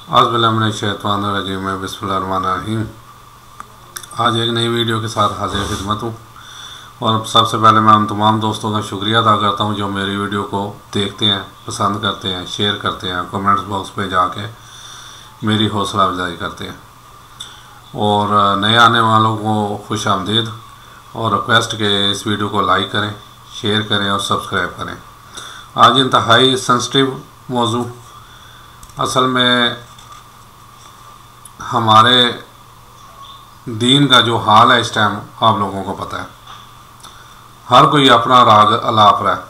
औज़ुबिल्लाहिमिनश्शैतानिर्रजीम बिस्मिल्लाहिर्रहमानिर्रहीम। आज एक नई वीडियो के साथ हाजिर खिदमत हूँ और सबसे पहले मैं उन तमाम दोस्तों का शुक्रिया अदा करता हूँ जो मेरी वीडियो को देखते हैं, पसंद करते हैं, शेयर करते हैं, कमेंट्स बॉक्स पे जाके मेरी हौसला अफजाई करते हैं और नए आने वालों को खुश आमदीद और रिक्वेस्ट के इस वीडियो को लाइक करें, शेयर करें और सब्सक्राइब करें। आज इंतहाई सेंसिटिव मौजू, असल में हमारे दीन का जो हाल है इस टाइम आप लोगों को पता है। हर कोई अपना राग अलाप रहा है,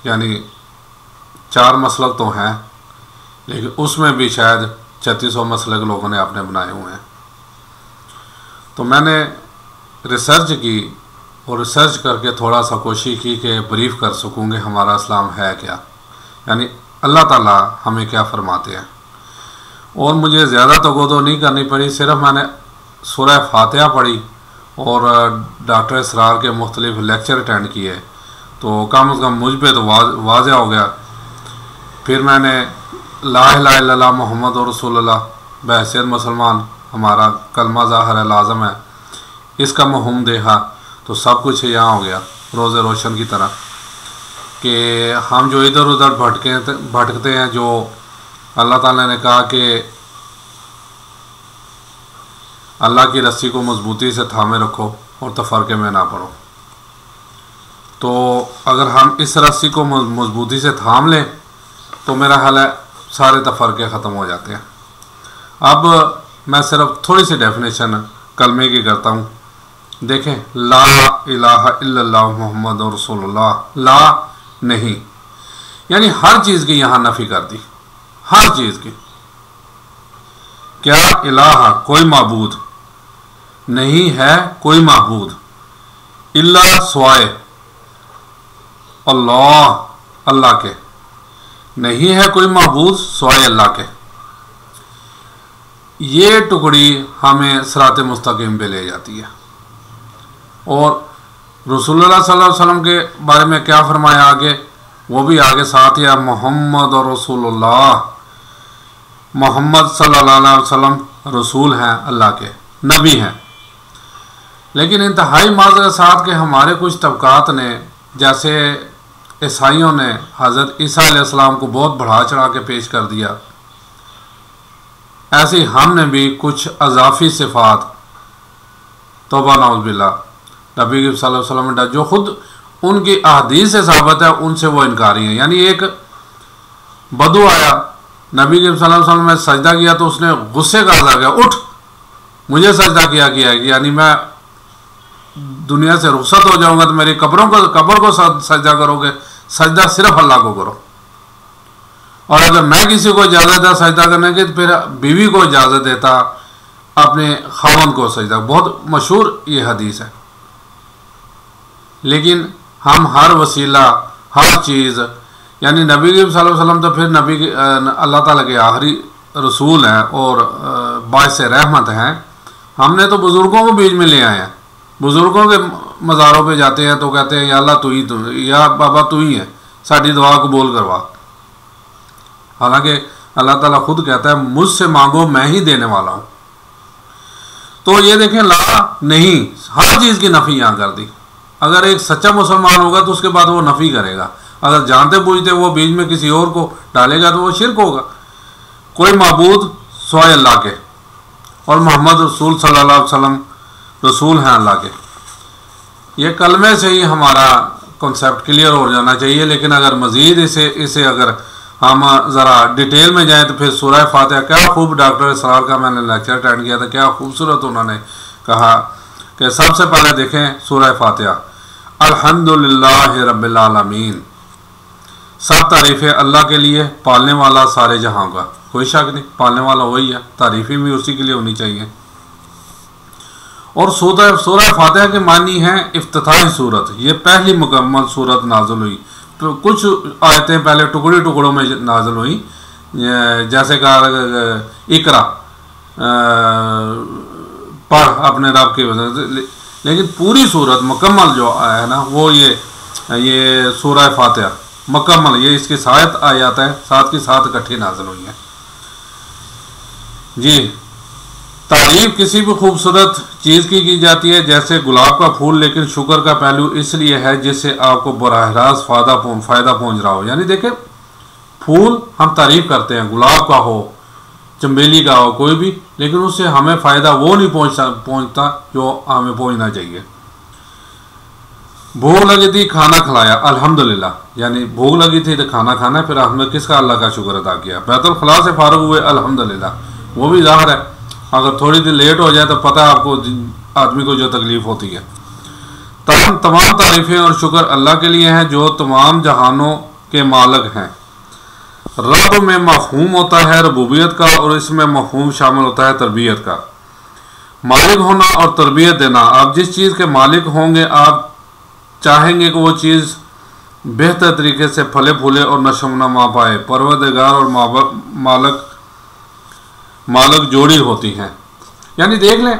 यानी 4 मसलक तो हैं लेकिन उसमें भी शायद 3600 मसलक लोगों ने अपने बनाए हुए हैं। तो मैंने रिसर्च की और रिसर्च करके थोड़ा सा कोशिश की कि ब्रीफ कर सकूँगे हमारा इस्लाम है क्या, यानी अल्लाह ताला हमें क्या फरमाते हैं। और मुझे ज़्यादा तगोदो नहीं करनी पड़ी, सिर्फ मैंने सूरह फातिहा पढ़ी और डॉक्टर इसरार के मुख्तलिफ लेक्चर अटेंड किए, तो कम से कम मुझ पे तो वाज़ेह हो गया। फिर मैंने ला इलाहा इल्लल्लाह मुहम्मद रसूलुल्लाह बहैसियत मुसलमान हमारा कलमा ज़ाहिर है लाज़म है, इसका मफ़हूम देखा तो सब कुछ यहाँ हो गया रोज़े रोशन की तरह कि हम जो इधर उधर भटकते हैं, जो अल्लाह ताला ने कहा कि अल्लाह की रस्सी को मजबूती से थामे रखो और तफरके में ना पड़ो। तो अगर हम इस रस्सी को मजबूती से थाम लें तो मेरा ख्याल है सारे तफरके ख़त्म हो जाते हैं। अब मैं सिर्फ थोड़ी सी डेफिनेशन कलमे की करता हूँ। देखें, ला इलाहा इल्लल्लाह मुहम्मद रसूलुल्लाह, ला नहीं, यानी हर चीज़ की यहाँ नफ़ी कर दी, हर चीज़ की। क्या इलाहा कोई माबूद नहीं है, कोई माबूद इल्ला स्वाए अल्लाह, अल्लाह के नहीं है कोई माबूद स्वाए अल्लाह के। ये टुकड़ी हमें सिरात मुस्तकीम पे ले जाती है। और रसूलुल्लाह सल्लल्लाहु अलैहि वसल्लम के बारे में क्या फरमाया आगे, वो भी आगे साथ ही है, मोहम्मद और रसूलुल्लाह, मोहम्मद सल्लल्लाहु अलैहि वसल्लम रसूल हैं, अल्लाह के नबी हैं। लेकिन इंतहाई माज़रत साथ के हमारे कुछ तबकात ने, जैसे ईसाइयों ने हज़रत ईसा अलैहिस्सलाम को बहुत बढ़ा चढ़ा के पेश कर दिया, ऐसे ही हमने भी कुछ अज़ाफ़ी सिफ़ात, तौबा नऊज़ बिल्लाह, नबी सल्लल्लाहु अलैहि वसल्लम जो खुद उनकी अहदीस से साबित है उनसे वो इनकारी हैं। यानी एक बदू आया, नबी सल्लल्लाहु अलैहि वसल्लम ने सजदा किया तो उसने गुस्से का इज़हार किया, उठ मुझे सजदा किया यानी मैं दुनिया से रुखसत हो जाऊंगा तो मेरी कब्र को सजदा करोगे, सजदा सिर्फ अल्लाह को करो। और अगर मैं किसी को इजाज़त देता सजदा करने की तो फिर बीवी को इजाज़त देता अपने खावंद को सजदा। बहुत मशहूर ये हदीस है। लेकिन हम हर वसीला, हर चीज़, यानी नबी सल्लल्लाहु अलैहि वसल्लम तो फिर नबी अल्लाह ताला के आखिरी रसूल हैं और बाइस रहमत हैं। हमने तो बुज़ुर्गों को बीच में ले आए हैं, बुज़ुर्गों के मज़ारों पे जाते हैं तो कहते हैं या अल्लाह तू ही, या बाबा तू ही है, साड़ी दुआ कबूल करवा। हालांकि अल्लाह ताला खुद कहता है मुझसे मांगो मैं ही देने वाला हूँ। तो ये देखें, ला नहीं, हर चीज़ की नफ़ी यहाँ कर दी। अगर एक सच्चा मुसलमान होगा तो उसके बाद वो नफ़ी करेगा, अगर जानते बूझते वो बीच में किसी और को डालेगा तो वो शिरक होगा। कोई माबूद सिवाय अल्लाह के और मोहम्मद रसूल सल्लल्लाहु अलैहि वसल्लम रसूल हैं अल्लाह के। ये कलमे से ही हमारा कॉन्सेप्ट क्लियर हो जाना चाहिए। लेकिन अगर मज़ीद इसे अगर हम ज़रा डिटेल में जाएँ तो फिर सूरह फातिहा, क्या खूब डॉक्टर इसरार का मैंने लेक्चर अटेंड किया था, क्या खूबसूरत उन्होंने कहा कि सबसे पहले देखें सूरह फातिहा, अल्हम्दुलिल्लाहि रब्बिल आलमीन, सब तारीफ़ें अल्लाह के लिए, पालने वाला सारे जहां का, कोई शक नहीं, पालने वाला वही है, तारीफ़ें भी उसी के लिए होनी चाहिए। और सूरह फातिहा के मानी है इफ्तिताही सूरत, ये पहली मुकम्मल सूरत नाज़िल हुई। तो कुछ आयतें पहले टुकड़े टुकड़ों में नाज़िल हुई, जैसे कहा इकरा पढ़ अपने रब की वजह से, लेकिन पूरी सूरत मुकम्मल जो है ना वो ये सूरह फातिहा मुकम्मल, ये इसकी 7 आयत है, 7 की 7 इकट्ठी नाज़िल हुई हैं। जी, तारीफ किसी भी खूबसूरत चीज़ की जाती है, जैसे गुलाब का फूल, लेकिन शुक्र का पहलू इसलिए है जिससे आपको बराह रास्त फ़ायदा पहुंच रहा हो। यानी देखें, फूल हम तारीफ करते हैं, गुलाब का हो, चमेली का हो, कोई भी, लेकिन उससे हमें फ़ायदा वो नहीं पहुंचता जो हमें पहुंचना चाहिए। भूख लगी थी, खाना खिलाया, अल्हम्दुलिल्लाह, यानी भूख लगी थी तो खाना खाना, फिर हमने किसका? अल्लाह का शुक्र अदा किया। बैतुल खला से फारुग हुए, अल्हम्दुलिल्लाह, वो भी ज़ाहिर है। अगर थोड़ी देर लेट हो जाए तो पता है आपको, आदमी को जो तकलीफ़ होती है। तमाम तारीफ़ें और शुक्र अल्लाह के लिए हैं जो तमाम जहानों के मालिक हैं। रब में मफ़हूम होता है रबूबियत का, और इसमें मफ़हूम शामिल होता है तरबियत का। मालिक होना और तरबियत देना। आप जिस चीज़ के मालिक होंगे, आप चाहेंगे कि वो चीज़ बेहतर तरीके से फले फूले और नशोनुमा पाए। परवरदिगार और मालिक जोड़ी होती हैं। यानी देख लें,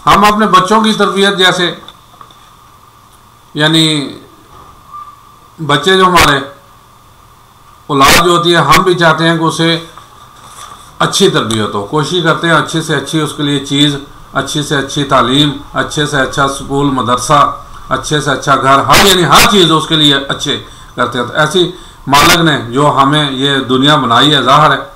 हम अपने बच्चों की तरबियत, जैसे यानी बच्चे जो हमारे औलाद जो होती है, हम भी चाहते हैं कि उसे अच्छी तरबियत हो, कोशिश करते हैं अच्छी से अच्छी उसके लिए चीज़, अच्छी से अच्छी तालीम, अच्छे से अच्छा स्कूल मदरसा, अच्छे से अच्छा घर, हर यानी हर चीज़ उसके लिए अच्छे करते हैं। तो ऐसी मालिक ने जो हमें ये दुनिया बनाई है, ज़ाहिर है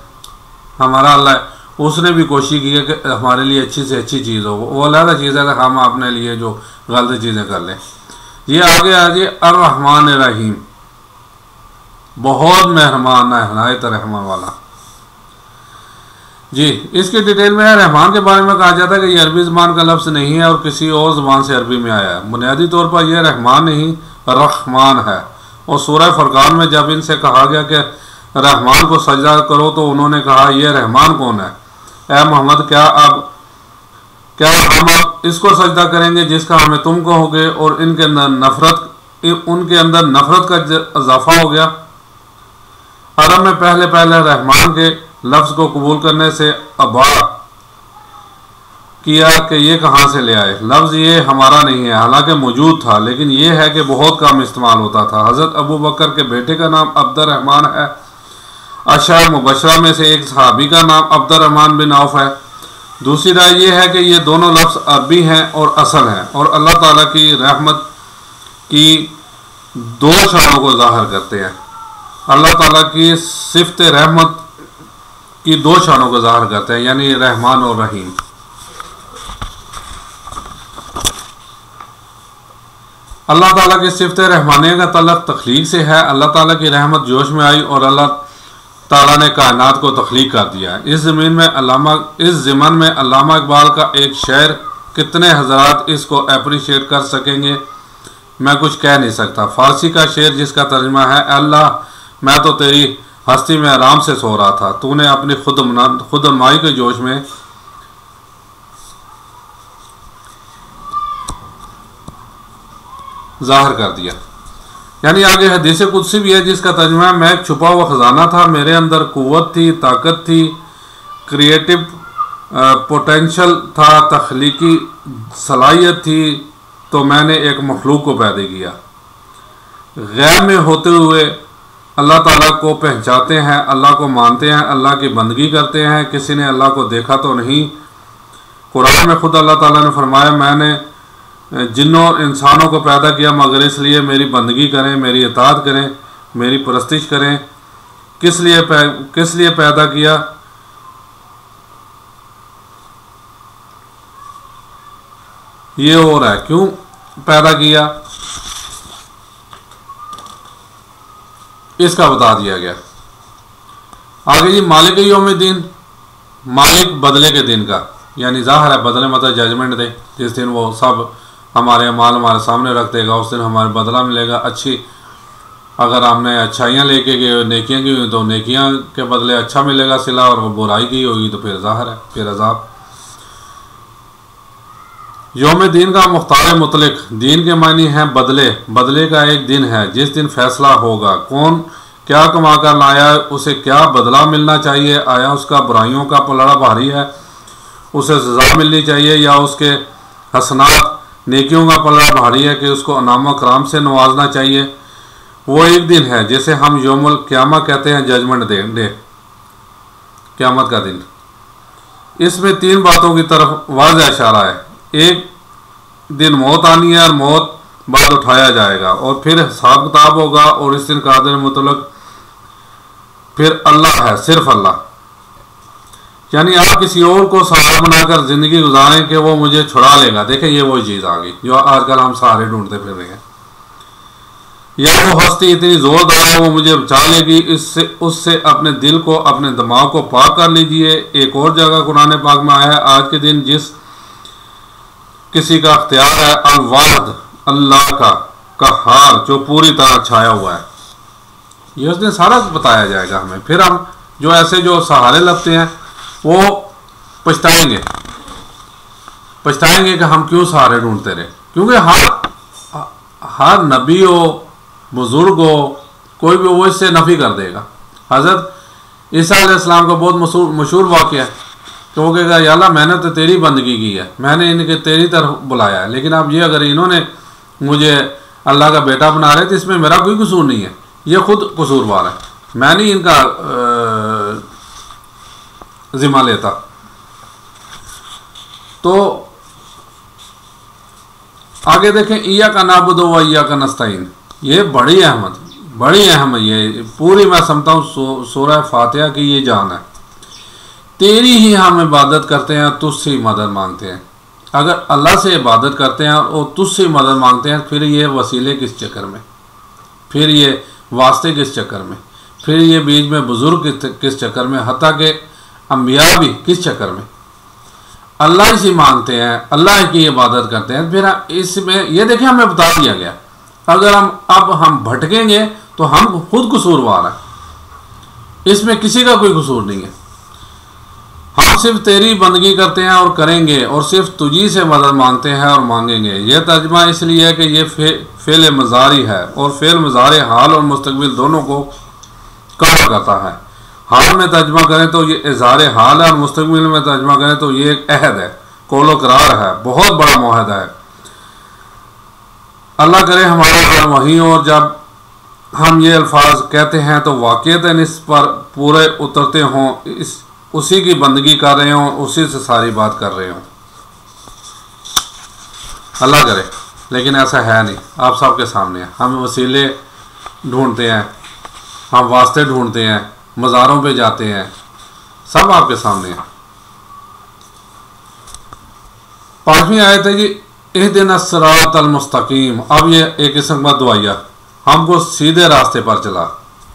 हमारा अल्लाह है, उसने भी कोशिश की है कि हमारे लिए अच्छी से अच्छी चीज़ हो। वो अलग चीज़ है कि हम अपने लिए जो गलत चीज़ें कर लें। ये आगे आगे अर्रहमान रहीम, बहुत मेहरबान है, हिदायत रहमान वाला। जी, इसकी डिटेल में रहमान के बारे में कहा जाता है कि यह अरबी ज़बान का लफ्ज़ नहीं है और किसी और ज़बान से अरबी में आया है। बुनियादी तौर पर यह रहमान नहीं रहमान है। और सूरह फुरकान में जब इनसे कहा गया कि रहमान को सजदा करो, तो उन्होंने कहा, यह रहमान कौन है? ऐ मोहम्मद, क्या हम अब इसको सजदा करेंगे जिसका हमें तुम कहोगे? और उनके अंदर नफरत का इजाफा हो गया। अरब में पहले रहमान के लफ्ज़ को कबूल करने से अबा किया कि ये कहाँ से ले आए, लफ्ज़ ये हमारा नहीं है, हालांकि मौजूद था, लेकिन ये है कि बहुत कम इस्तेमाल होता था। हज़रत अबू बकर के बेटे का नाम अब्दुर्रहमान है। अशरा मुबशरा में से एक सहाबी का नाम अब्दुर्रहमान बिन औफ है। दूसरी राय ये है कि ये दोनों लफ्ज़ अरबी हैं और असल हैं, और अल्लाह ताला की रहमत की दो शानों को ज़ाहिर करते हैं। अल्लाह ताला की सिफ़त रहमत की दो शानों को ज़ाहिर करते हैं, यानी रहमान और रहीम। अल्लाह ताला की सिफ़त रहमानिया का तल्लुक़ तख्लीक से है। अल्लाह ताला की रहमत जोश में आई और अल्लाह ताला ने कायनात को तख्लीक कर दिया। इस ज़मीन में अल्लामा इकबाल का एक शेर, कितने हज़रात इसको अप्रिशिएट कर सकेंगे, मैं कुछ कह नहीं सकता। फ़ारसी का शेर जिसका तर्जुमा है, अल्लाह मैं तो तेरी हस्ती में आराम से सो रहा था, तूने अपनी खुदनुमाई के जोश में ज़ाहिर कर दिया। यानी आगे हदीस कुदसी भी है जिसका तर्जुमा, मैं एक छुपा हुआ ख़जाना था, मेरे अंदर कुव्वत थी, ताकत थी, क्रिएटिव पोटेंशल था, तख्लीकी सलाहियत थी, तो मैंने एक मखलूक को पैदा किया। गैब में होते हुए अल्लाह ताला को पहचानते हैं, अल्लाह को मानते हैं, अल्लाह की बंदगी करते हैं। किसी ने अल्लाह को देखा तो नहीं। कुरान में खुद अल्लाह ताला ने फरमाया, मैंने जिन्नों इंसानों को पैदा किया मगर इसलिए मेरी बंदगी करें, मेरी इताअत करें, मेरी परस्तिश करें। किस लिए पैदा किया? ये हो रहा है, क्यों पैदा किया, इसका बता दिया गया। आगे जी, मालिक यौमिद्दीन, मालिक बदले के दिन का, यानी ज़ाहिर है बदले मतलब जजमेंट डे, जिस दिन वो सब हमारे अमाल हमारे सामने रख देगा, उस दिन हमारे बदला मिलेगा। अच्छी अगर हमने अच्छाइयाँ लेके गए, नेकियाँ की हुई तो नेकियाँ के बदले अच्छा मिलेगा सिला, और बुराई की होगी तो फिर ज़ाहिर है फिर अज़ाब। यौम दीन का मुख्तार मुतलक, दीन के मानी हैं बदले, बदले का एक दिन है जिस दिन फैसला होगा। कौन क्या कमा कर लाया, उसे क्या बदला मिलना चाहिए? आया उसका बुराइयों का पलड़ा भारी है, उसे सज़ा मिलनी चाहिए, या उसके हसनात नेकियों का पलड़ा भारी है कि उसको अनाम कराम से नवाजना चाहिए? वो एक दिन है जिसे हम यौमुल क़यामा कहते हैं, जजमेंट डे, क़यामत का दिन। इसमें 3 बातों की तरफ वाज़ेह इशारा है। एक दिन मौत आनी है और मौत बाद उठाया जाएगा और फिर हिसाब किताब होगा, और इस दिन कादिर मुतलक फिर अल्लाह है, सिर्फ अल्लाह। यानी आप किसी और को सहारा बनाकर ज़िंदगी गुजारें कि वो मुझे छुड़ा लेगा। देखें, ये वही चीज़ आ गई जो आजकल हम सहारे ढूंढते फिर रहे हैं। या वो हस्ती इतनी ज़ोरदार है वो मुझे बचा लेगी, इससे उससे अपने दिल को, अपने दिमाग को पाक कर लीजिए। एक और जगह कुरान पाक में आया है, आज के दिन जिस किसी का अख्तियार है अल-वाहिद, अल्लाह का कहार, जो पूरी तरह छाया हुआ है। ये उस दिन सारा बताया जाएगा हमें। फिर हम जो ऐसे जो सहारे लगते हैं वो पछताएंगे कि हम क्यों सहारे ढूंढते रहे। क्योंकि हर नबी हो, बुजुर्ग हो, कोई भी, वो इससे नफ़ी कर देगा। हज़रत ईसा अलैहिस्सलाम का बहुत मशहूर वाक़या है कि वो कहेगा, या अल्लाह मैंने तो तेरी बंदगी की है, मैंने इनके तेरी तरफ बुलाया है, लेकिन अब ये अगर इन्होंने मुझे अल्लाह का बेटा बना रहे तो इसमें मेरा कोई कसूर नहीं है, ये खुद कसूरवार है, मैं नहीं इनका ज़िम्मा लेता। तो आगे देखें, इया का नाबुदो व इया का नस्ताइन, ये बड़ी अहम है। ये पूरी मैं समझता हूँ सूरह फातिहा की ये जान है। तेरी ही हम इबादत करते हैं, तुझसे ही मदद मांगते हैं। अगर अल्लाह से इबादत करते हैं और तुझसे मदद मांगते हैं, फिर ये वसीले किस चक्कर में, फिर ये वास्ते किस चक्कर में, फिर ये बीच में बुज़ुर्ग किस चक्कर में, हत्ता के अंबिया भी किस चक्कर में। अल्लाह से मांगते हैं, अल्लाह की इबादत करते हैं। फिर इसमें ये देखें, हमें बता दिया गया, अगर हम भटकेंगे तो हम खुद कसूरवार हैं, इसमें किसी का कोई कसूर नहीं है। हम सिर्फ तेरी बंदगी करते हैं और करेंगे, और सिर्फ तुझी से मदद मांगते हैं और मांगेंगे। यह तर्जमा इसलिए है कि यह फ़ेल मज़ारी है, और फ़ेल मज़ारी हाल और मुस्तक़बिल दोनों को कवर करता है। हाल में तर्जमा करें तो ये इज़हार हाल है, और मुस्तक़बिल में तर्जमा करें तो ये एक अहद है, कौलो करार है, बहुत बड़ा मुआहदा है। अल्लाह करे हमारे पर वही, और जब हम ये अल्फाज कहते हैं तो वाक़ईतन इस पर पूरे उतरते हों, उसी की बंदगी कर रहे हों, उसी से सारी बात कर रहे हों। अल्लाह करे, लेकिन ऐसा है नहीं। आप सबके सामने है, हम वसीले ढूंढते हैं, हम वास्ते ढूंढते हैं, मज़ारों पे जाते हैं, सब आपके सामने है। 5वीं आयत है जी, इहदिना सिरातल मुस्तकीम। अब ये एक किस्म का दुआया, हमको सीधे रास्ते पर चला,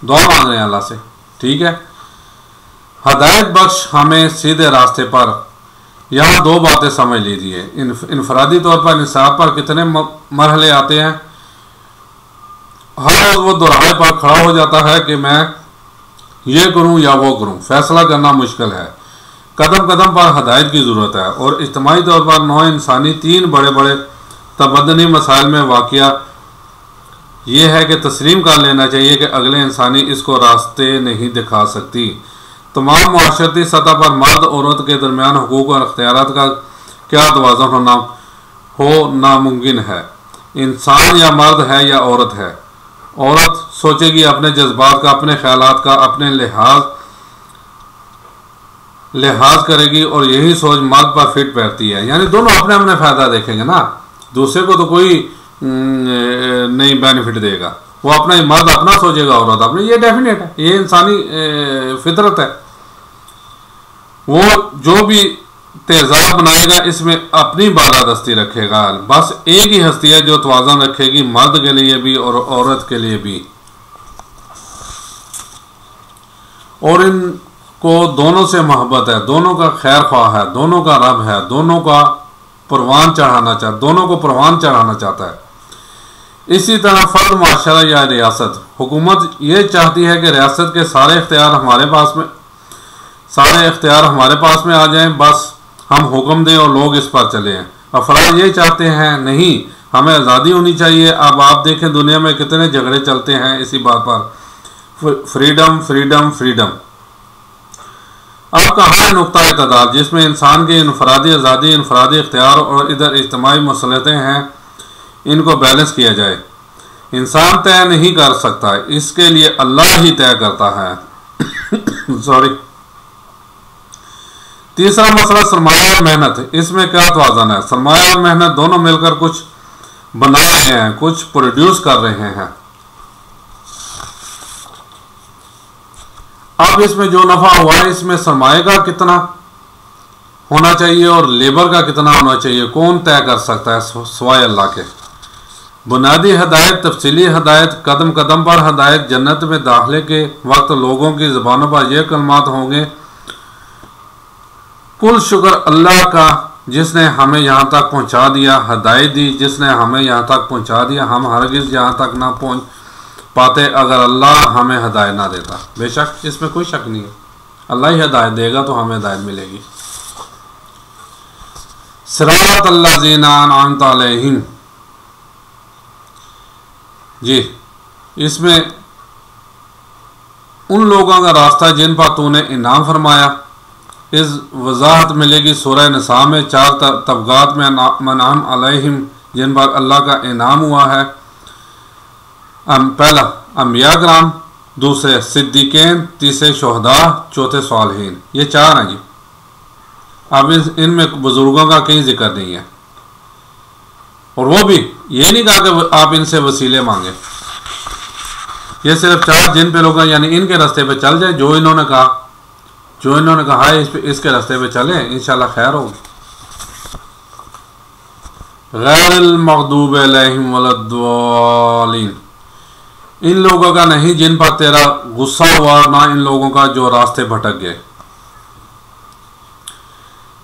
दुआ मांग रहे हैं अल्लाह से, ठीक है। हदायत बख्श हमें सीधे रास्ते पर। यहाँ 2 बातें समझ लीजिए। इनफरादी तौर पर निसाब पर कितने मरहले आते हैं। हर रोज़ वो दोराहे पर खड़ा हो जाता है कि मैं ये करूँ या वो करूँ, फैसला करना मुश्किल है। कदम कदम पर हदायत की ज़रूरत है, और इज्तिमाई तौर पर नौ इंसानी 3 बड़े बड़े तबदनी मसाइल में वाक़या ये है कि तस्लीम कर लेना चाहिए कि अगले इंसानी इसको रास्ते नहीं दिखा सकती। तमाम मुआशरती सतह पर मर्द औरत के दरमियान हुकूक और अख्तियारात का क्या तवाज़ुन हो नामुमकिन है। इंसान या मर्द है या औरत है। औरत सोचेगी अपने जज्बात का, अपने ख्यालात का, अपने लिहाज करेगी, और यही सोच मर्द पर फिट बैठती है। यानी दोनों अपने अपने फ़ायदा देखेंगे ना, दूसरे को तो कोई नहीं बेनिफिट देगा। वो अपना मर्द अपना सोचेगा, औरत अपनी, ये डेफिनेट है, ये इंसानी फितरत है। वो जो भी तेज़ाब बनाएगा इसमें अपनी बालादस्ती रखेगा। बस एक ही हस्ती है जो तवाज़ुन रखेगी, मर्द के लिए भी और औरत के लिए भी, और इनको दोनों से मोहब्बत है, दोनों का खैर ख्वाह है, दोनों का रब है, दोनों को परवान चढ़ाना चाहता है। इसी तरह फ़र्द माशरा या रियासत, हुकूमत ये चाहती है कि रियासत के सारे इख्तियार हमारे पास में आ जाएं, बस हम हुक्म दें और लोग इस पर चलें। अफराद ये चाहते हैं, नहीं, हमें आज़ादी होनी चाहिए। अब आप देखें दुनिया में कितने झगड़े चलते हैं इसी बात पर, फ्रीडम फ्रीडम फ्रीडम। अब कहाँ है नुक्ता इत्तेदाल जिसमें इंसान की इनफरादी आज़ादी, इनफरादी इख्तियार और इधर इज्तिमाई मसलहतें हैं, इनको बैलेंस किया जाए। इंसान तय नहीं कर सकता, इसके लिए अल्लाह ही तय करता है। सॉरी। तीसरा मसला सरमाया और मेहनत, इसमें क्या तवाज़ुन है? सरमाया और मेहनत दोनों मिलकर कुछ बना रहे हैं, कुछ प्रोड्यूस कर रहे हैं। अब इसमें जो नफा हुआ है इसमें सरमाए का कितना होना चाहिए और लेबर का कितना होना चाहिए, कौन तय कर सकता है सिवाय अल्लाह के। बुनियादी हदायत, तफसीली हदायत, कदम कदम पर हदायत। जन्नत में दाखिले के वक्त लोगों की ज़बानों पर यह कलमात होंगे, कुल शुक्र अल्लाह का जिसने हमें यहाँ तक पहुँचा दिया, हदायत दी जिसने हमें यहाँ तक पहुँचा दिया। हम हरगिज़ यहाँ तक ना पहुँच पाते अगर अल्लाह हमें हदायत ना देता। बेशक इसमें कोई शक नहीं है, अल्लाह ही हदायत देगा तो हमें हदायत मिलेगी। सिरात अल्लज़ीना अनअमता अलैहिम, जी इसमें उन लोगों का रास्ता जिन पर तूने इनाम फरमाया। इस वजाहत मिलेगी सूरह निसा में 4 तबगात में अनअम अलैहिम जिन पर अल्लाह का इनाम हुआ है। पहला अंबिया कराम, दूसरे सिद्दीकीन, तीसरे शुहदा, चौथे सालिहीन। ये 4 हैं जी। अब इनमें बुजुर्गों का कहीं जिक्र नहीं है, और वो भी ये नहीं कहा कि आप इनसे वसीले मांगे। ये सिर्फ 4 जिन पे लोग यानी इनके रास्ते पे चल जाए, जो इन्होंने कहा है इसके रास्ते पे चले, इंशाल्लाह खैर होगी। गैरिल मग़दूबि अलैहिम वलद्दालीन, इन लोगों का नहीं जिन पर तेरा गुस्सा हुआ, ना इन लोगों का जो रास्ते भटक गए।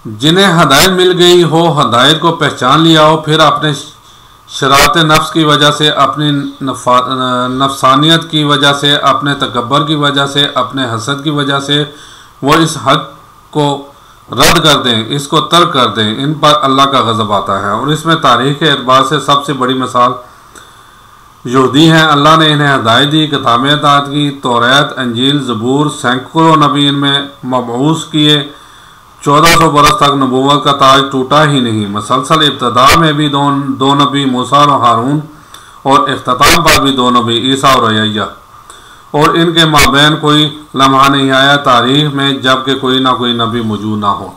जिन्हें हदायत मिल गई हो, हदायत को पहचान लिया हो, फिर अपने शरारत नफ्स की वजह से, अपनी नफसानियत की वजह से, अपने तकब्बर की वजह से, अपने हसद की वजह से वो इस हक को रद्द कर दें, इसको तर्क कर दें, इन पर अल्लाह का गज़ब आता है। और इसमें तारीख़ के एतबार से सबसे बड़ी मिसाल यहूदी हैं। अल्लाह ने इन्हें हदायत दी, किताबें अतात की, तौरात, अंजील, ज़बूर, सैकड़ों नबी इनमें मबऊस किए। 1400 बरस तक नबूवत का ताज टूटा ही नहीं। मसलसल इब्तदा में भी दो नबी मूसा और हारून, और इख्तिताम पर भी 2 नबी ईसा और यहया, और इनके माबैन कोई लम्हा नहीं आया तारीख़ में जबकि कोई ना कोई नबी मौजूद ना हो।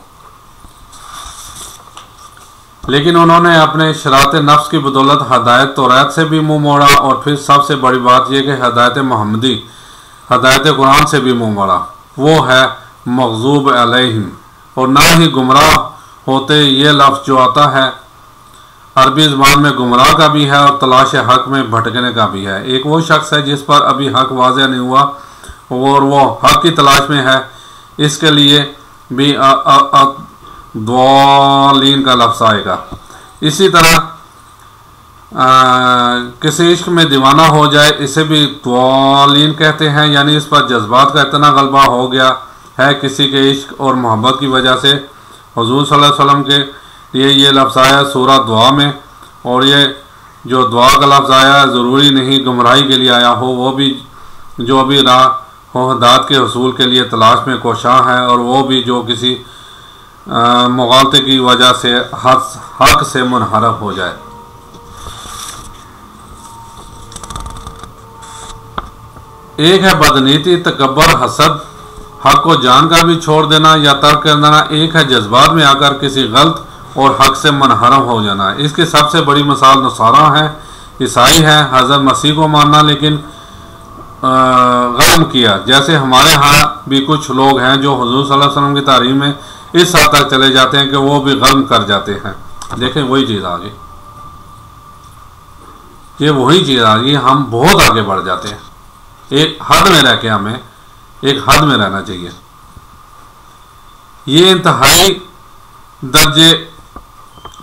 लेकिन उन्होंने अपने शरारत नफ्स की बदौलत हदायत तौरात से भी मुँह मोड़ा, और फिर सबसे बड़ी बात यह कि हदायत मोहम्मदी, हदायत कुरान से भी मुँह मोड़ा। वो है मग़ज़ूब अलैहिम, और ना ही गुमराह होते। ये लफ्ज़ जो आता है अरबी ज़बान में गुमराह का भी है और तलाश हक में भटकने का भी है। एक वो शख्स है जिस पर अभी हक वाज़ेह नहीं हुआ और वो हक की तलाश में है, इसके लिए भी द्वालीन का लफ्ज़ आएगा। इसी तरह किसी इश्क में दीवाना हो जाए, इसे भी द्वालीन कहते हैं, यानी इस पर जज्बात का इतना गलबा हो गया है किसी के इश्क और मोहब्बत की वजह से। हुज़ूर सल्लल्लाहु अलैहि वसल्लम के लिए ये लफ्ज़ आया सूरह दुआ में, और ये जो दुआ का लफ्ज़ आया ज़रूरी नहीं गुमराही के लिए आया हो, वो भी जो अभी राह हो हदायत के हसूल के लिए तलाश में कोशां है, और वो भी जो किसी मुग़ालते की वजह से हक से मुनहरफ हो जाए। एक है बदनीति, तकब्बर, हसद, हक को जानकर भी छोड़ देना या तर्क कर देना। एक है जज्बात में आकर किसी गलत और हक से मुनहरफ हो जाना। इसकी सबसे बड़ी मिसाल नसारा है, ईसाई है। हज़रत मसीह को मानना लेकिन गम किया। जैसे हमारे यहाँ भी कुछ लोग हैं जो हुज़ूर सल्लल्लाहु अलैहि वसल्लम की तारीफ में इस हद तक चले जाते हैं कि वो भी गम कर जाते हैं। देखें वही चीज़ आ गई, ये वही चीज़ आ गई, हम बहुत आगे बढ़ जाते हैं। एक हद में रह के हमें एक हद में रहना चाहिए। ये इंतहाई दर्जे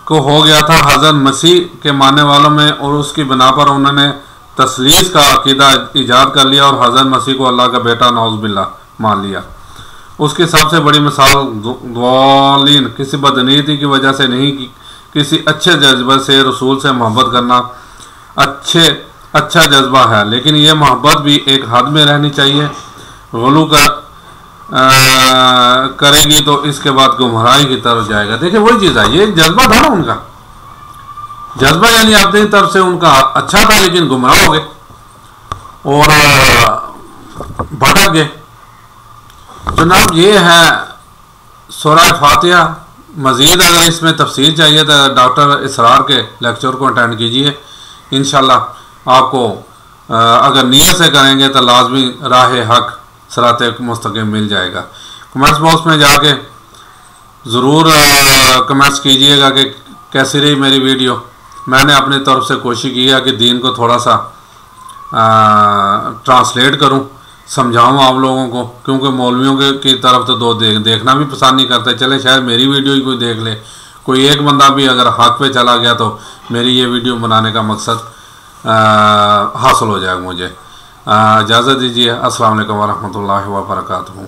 को हो गया था हज़रत मसीह के मानने वालों में, और उसकी बिना पर उन्होंने तस्लीस का अकीदा ईजाद कर लिया और हज़रत मसीह को अल्लाह का बेटा नौज़ुबिल्लाह मान लिया। उसकी सबसे बड़ी मिसाल द्वालीन, किसी बदनीति की वजह से नहीं, किसी अच्छे जज्बे से रसूल से मोहब्बत करना अच्छा जज्बा है, लेकिन ये मोहब्बत भी एक हद में रहनी चाहिए। गुलू करेगी तो इसके बाद गुमराही की तरफ जाएगा। देखिए वही चीज़ है, ये जज्बा था ना उनका, जज्बा यानी अपनी तरफ से उनका अच्छा था, लेकिन गुमराह हो गए और भटक गए। जनाब ये है सूरह फातिहा। मज़ीद अगर इसमें तफसीर चाहिए तो डॉक्टर इसरार के लेक्चर को अटेंड कीजिए। इंशाल्लाह आपको अगर नीयत से करेंगे तो लाजमी राह हक सिरात मुस्तकीम मिल जाएगा। कमेंट्स बॉक्स में जाके ज़रूर कमेंट्स कीजिएगा कि कैसी रही मेरी वीडियो। मैंने अपनी तरफ से कोशिश की है कि दीन को थोड़ा सा ट्रांसलेट करूं, समझाऊं आप लोगों को, क्योंकि मौलवियों की तरफ तो देखना भी पसंद नहीं करते। चले शायद मेरी वीडियो ही कोई देख ले, कोई एक बंदा भी अगर हक पे चला गया तो मेरी ये वीडियो बनाने का मकसद हासिल हो जाएगा मुझे। इजाज़त दीजिए। अस्सलाम वालेकुम वरहमतुल्लाहि व बरकातुहू।